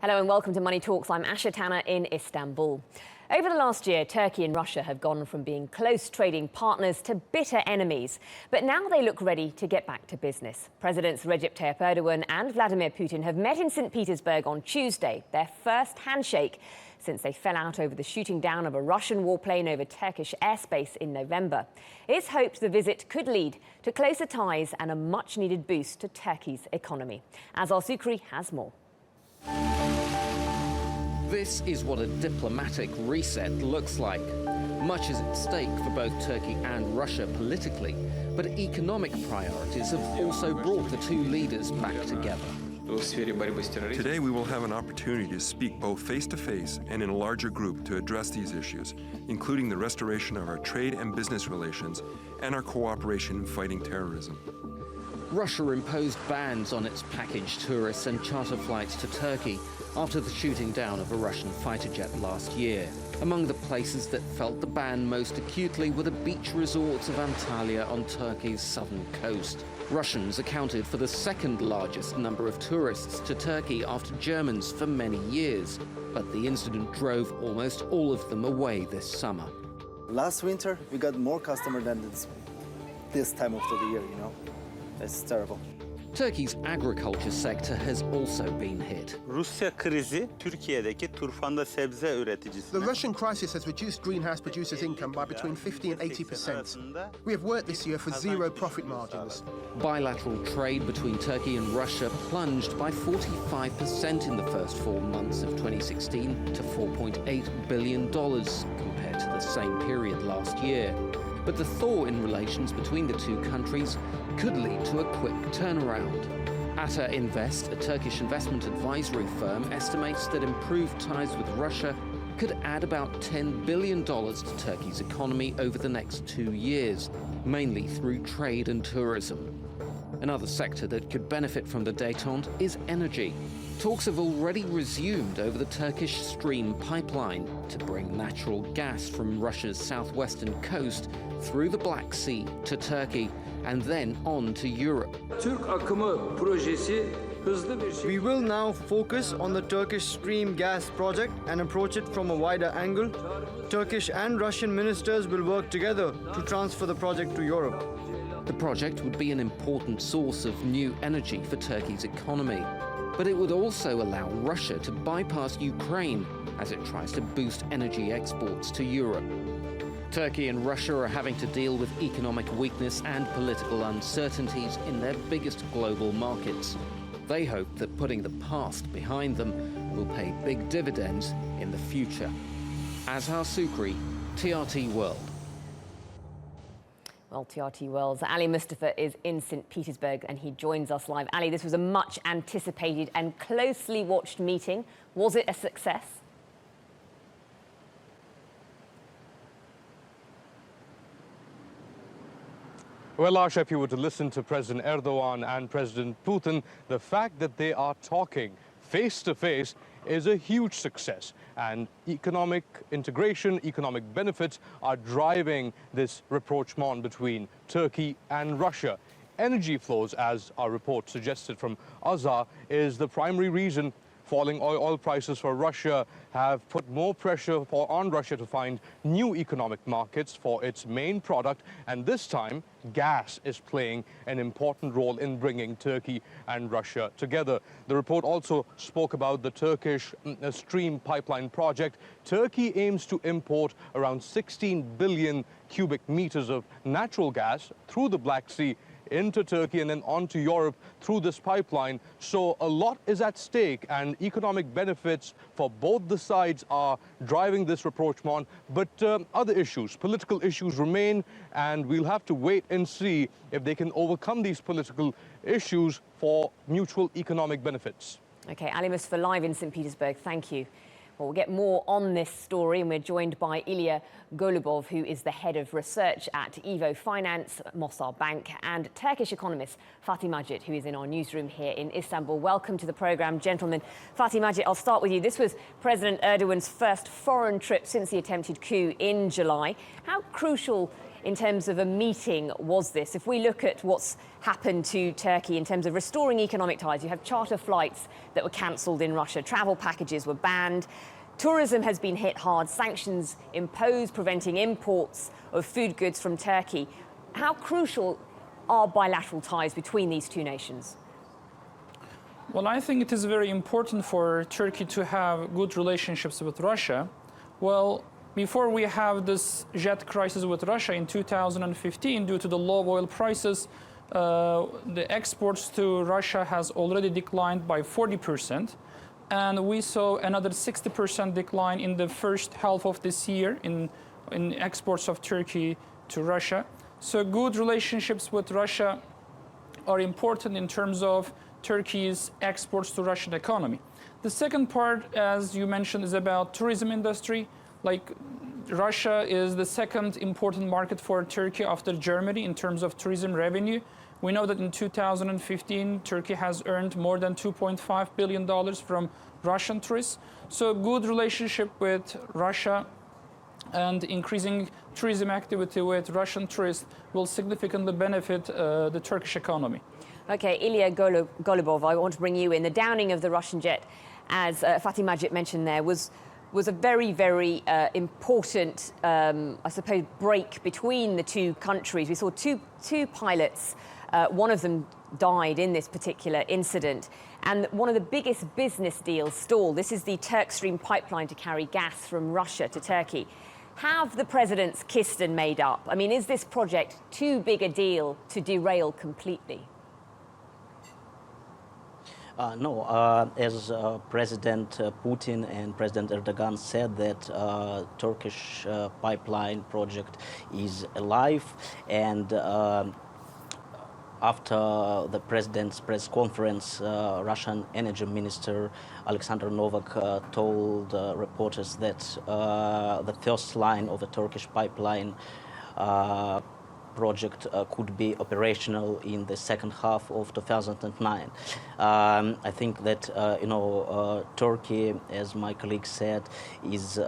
Hello and welcome to Money Talks. I'm Asha Tanna in Istanbul. Over the last year, Turkey and Russia have gone from being close trading partners to bitter enemies. But now they look ready to get back to business. Presidents Recep Tayyip Erdogan and Vladimir Putin have met in St. Petersburg on Tuesday, their first handshake since they fell out over the shooting down of a Russian warplane over Turkish airspace in November. It's hoped the visit could lead to closer ties and a much-needed boost to Turkey's economy. Azar Sukri has more. This is what a diplomatic reset looks like. Much is at stake for both Turkey and Russia politically, but economic priorities have also brought the two leaders back together. Today we will have an opportunity to speak both face-to-face and in a larger group to address these issues, including the restoration of our trade and business relations and our cooperation in fighting terrorism. Russia imposed bans on its package tourists and charter flights to Turkey after the shooting down of a Russian fighter jet last year. Among the places that felt the ban most acutely were the beach resorts of Antalya on Turkey's southern coast. Russians accounted for the second largest number of tourists to Turkey after Germans for many years, but the incident drove almost all of them away this summer. Last winter, we got more customers than this time of the year, you know. It's terrible. Turkey's agriculture sector has also been hit. Rusya krizi Türkiye'deki turfanda sebze üreticisine. The Russian crisis has reduced greenhouse producers' income by between 50 and 80%. We have worked this year for zero profit margins. Bilateral trade between Turkey and Russia plunged by 45% in the first 4 months of 2016 to $4.8 billion compared to the same period last year. But the thaw in relations between the two countries could lead to a quick turnaround. Ata Invest, a Turkish investment advisory firm, estimates that improved ties with Russia could add about $10 billion to Turkey's economy over the next 2 years, mainly through trade and tourism. Another sector that could benefit from the détente is energy. Talks have already resumed over the Turkish Stream pipeline to bring natural gas from Russia's southwestern coast through the Black Sea to Turkey and then on to Europe. We will now focus on the Turkish Stream gas project and approach it from a wider angle. Turkish and Russian ministers will work together to transfer the project to Europe. The project would be an important source of new energy for Turkey's economy, but it would also allow Russia to bypass Ukraine as it tries to boost energy exports to Europe. Turkey and Russia are having to deal with economic weakness and political uncertainties in their biggest global markets. They hope that putting the past behind them will pay big dividends in the future. Azhar Sukri, TRT World. Well, TRT World's Ali Mustafa is in St. Petersburg and he joins us live. Ali, this was a much anticipated and closely watched meeting. Was it a success? Well, Asha, if you were to listen to President Erdogan and President Putin, the fact that they are talking face-to-face is a huge success. And economic integration, economic benefits are driving this rapprochement between Turkey and Russia. Energy flows, as our report suggested from Azhar, is the primary reason. Falling oil prices for Russia have put more pressure on Russia to find new economic markets for its main product, and this time gas is playing an important role in bringing Turkey and Russia together. The report also spoke about the Turkish Stream pipeline project. Turkey aims to import around 16 billion cubic meters of natural gas through the Black Sea into Turkey and then on to Europe through this pipeline. So a lot is at stake and economic benefits for both the sides are driving this rapprochement. But other issues, political issues remain, and we'll have to wait and see if they can overcome these political issues for mutual economic benefits. OK, Ali Mustafa live in St. Petersburg. Thank you. Well, we'll get more on this story, and we're joined by Ilya Golubov, who is the head of research at Evo Finance, Mossad Bank, and Turkish economist FATİH MACİT, who is in our newsroom here in Istanbul. Welcome to the programme, gentlemen. FATİH MACİT, I'll start with you. This was President Erdogan's first foreign trip since the attempted coup in July. How crucial in terms of a meeting was this? If we look at what's happened to Turkey in terms of restoring economic ties, you have charter flights that were cancelled in Russia, travel packages were banned, tourism has been hit hard, sanctions imposed, preventing imports of food goods from Turkey. How crucial are bilateral ties between these two nations? Well, I think it is very important for Turkey to have good relationships with Russia. Well, before we have this jet crisis with Russia in 2015, due to the low oil prices, the exports to Russia has already declined by 40%. And we saw another 60% decline in the first half of this year in exports of Turkey to Russia. So good relationships with Russia are important in terms of Turkey's exports to Russian economy. The second part, as you mentioned, is about tourism industry. Like Russia is the second important market for Turkey after Germany in terms of tourism revenue. We know that in 2015, Turkey has earned more than $2.5 billion from Russian tourists. So good relationship with Russia and increasing tourism activity with Russian tourists will significantly benefit the Turkish economy. Okay, Ilya Golubov, I want to bring you in. The downing of the Russian jet, as FATİH MACİT mentioned there, was a very, very important, I suppose, break between the two countries. We saw two pilots. One of them died in this particular incident. And one of the biggest business deals stalled. This is the Turkstream pipeline to carry gas from Russia to Turkey. Have the presidents kissed and made up? I mean, is this project too big a deal to derail completely? No, as President Putin and President Erdogan said that Turkish pipeline project is alive, and after the president's press conference, Russian Energy Minister Alexander Novak told reporters that the first line of the Turkish pipeline project could be operational in the second half of 2009. I think that Turkey, as my colleague said, is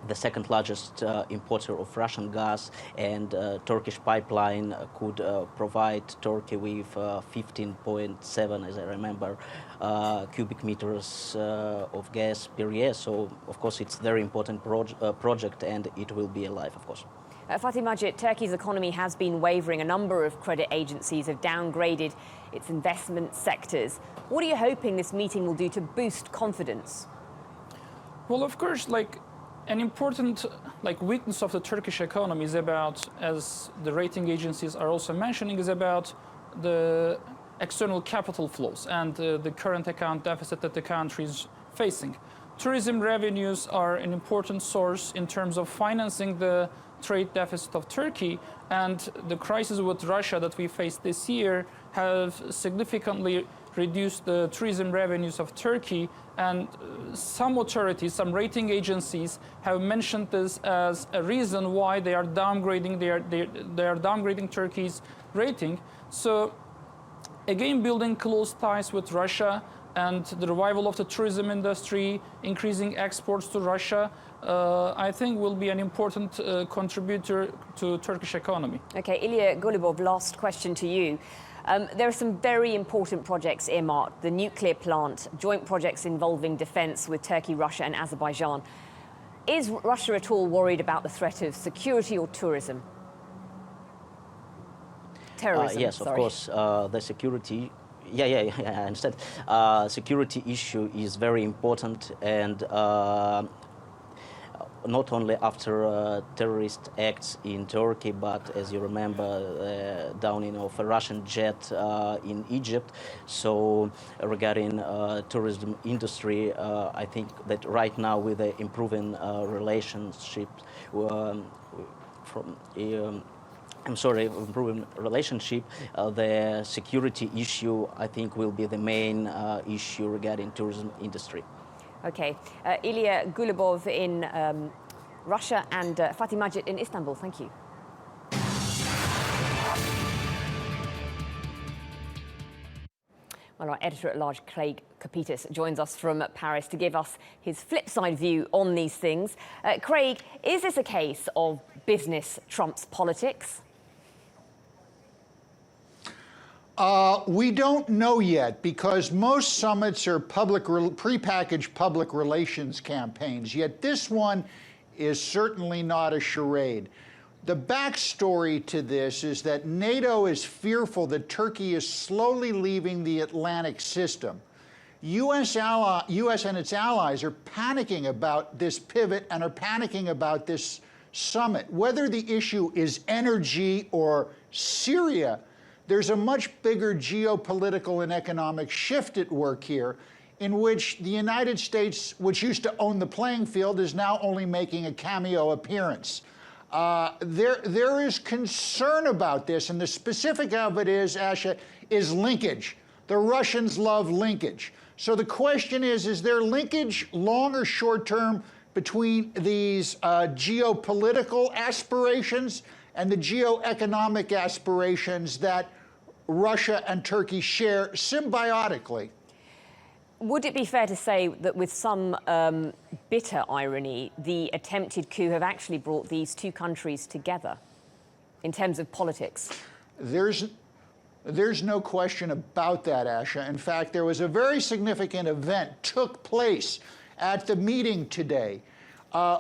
the second largest importer of Russian gas, and Turkish pipeline could provide Turkey with 15.7, as I remember, cubic meters of gas per year. So, of course, it's a very important project, and it will be alive, of course. FATİH MACİT, Turkey's economy has been wavering. A number of credit agencies have downgraded its investment sectors. What are you hoping this meeting will do to boost confidence? Well, of course, an important weakness of the Turkish economy is about, as the rating agencies are also mentioning, is about the external capital flows and the current account deficit that the country is facing. Tourism revenues are an important source in terms of financing the trade deficit of Turkey, and the crisis with Russia that we faced this year have significantly reduced the tourism revenues of Turkey, and some authorities, some rating agencies have mentioned this as a reason why they are downgrading Turkey's rating. So again, building close ties with Russia and the revival of the tourism industry, increasing exports to Russia, I think will be an important contributor to Turkish economy. Okay, Ilya Golubov, last question to you. There are some very important projects earmarked, the nuclear plant, joint projects involving defense with Turkey, Russia and Azerbaijan. Is Russia at all worried about the threat of security or tourism? Terrorism, yes, sorry. Of course, the security. I understand. Security issue is very important, and not only after terrorist acts in Turkey, but as you remember, downing of a Russian jet in Egypt. So regarding tourism industry, I think that right now with the improving relationship improving relationship, the security issue, I think, will be the main issue regarding tourism industry. Okay, Ilya Golubov in Russia and FATİH MACİT in Istanbul. Thank you. Well, our editor-at-large, Craig Capitas, joins us from Paris to give us his flip-side view on these things. Craig, is this a case of business trumps politics? We don't know yet, because most summits are prepackaged public relations campaigns, yet this one is certainly not a charade. The backstory to this is that NATO is fearful that Turkey is slowly leaving the Atlantic system. US and its allies are panicking about this pivot and are panicking about this summit. Whether the issue is energy or Syria, there's a much bigger geopolitical and economic shift at work here, in which the United States, which used to own the playing field, is now only making a cameo appearance. There is concern about this, and the specific of it is, Asha, is linkage. The Russians love linkage. So the question is there linkage, long or short term, between these geopolitical aspirations and the geoeconomic aspirations that Russia and Turkey share symbiotically? Would it be fair to say that with some bitter irony, the attempted coup have actually brought these two countries together in terms of politics? There's no question about that, Asha. In fact, there was a very significant event took place at the meeting today.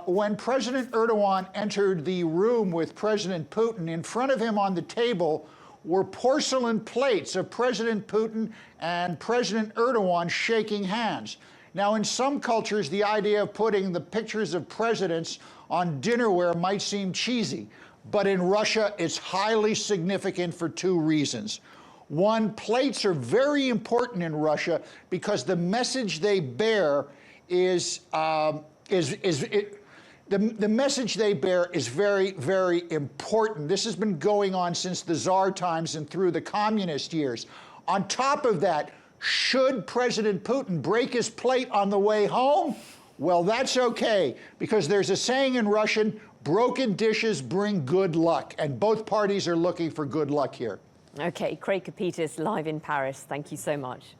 When President Erdogan entered the room with President Putin, in front of him on the table were porcelain plates of President Putin and President Erdogan shaking hands. Now, in some cultures, the idea of putting the pictures of presidents on dinnerware might seem cheesy, but in Russia, it's highly significant for two reasons. One, plates are very important in Russia because the message they bear the message they bear is very, very important. This has been going on since the Tsar times and through the communist years. On top of that, should President Putin break his plate on the way home? Well, that's okay, because there's a saying in Russian, broken dishes bring good luck, and both parties are looking for good luck here. Okay, Craig Capitas live in Paris. Thank you so much.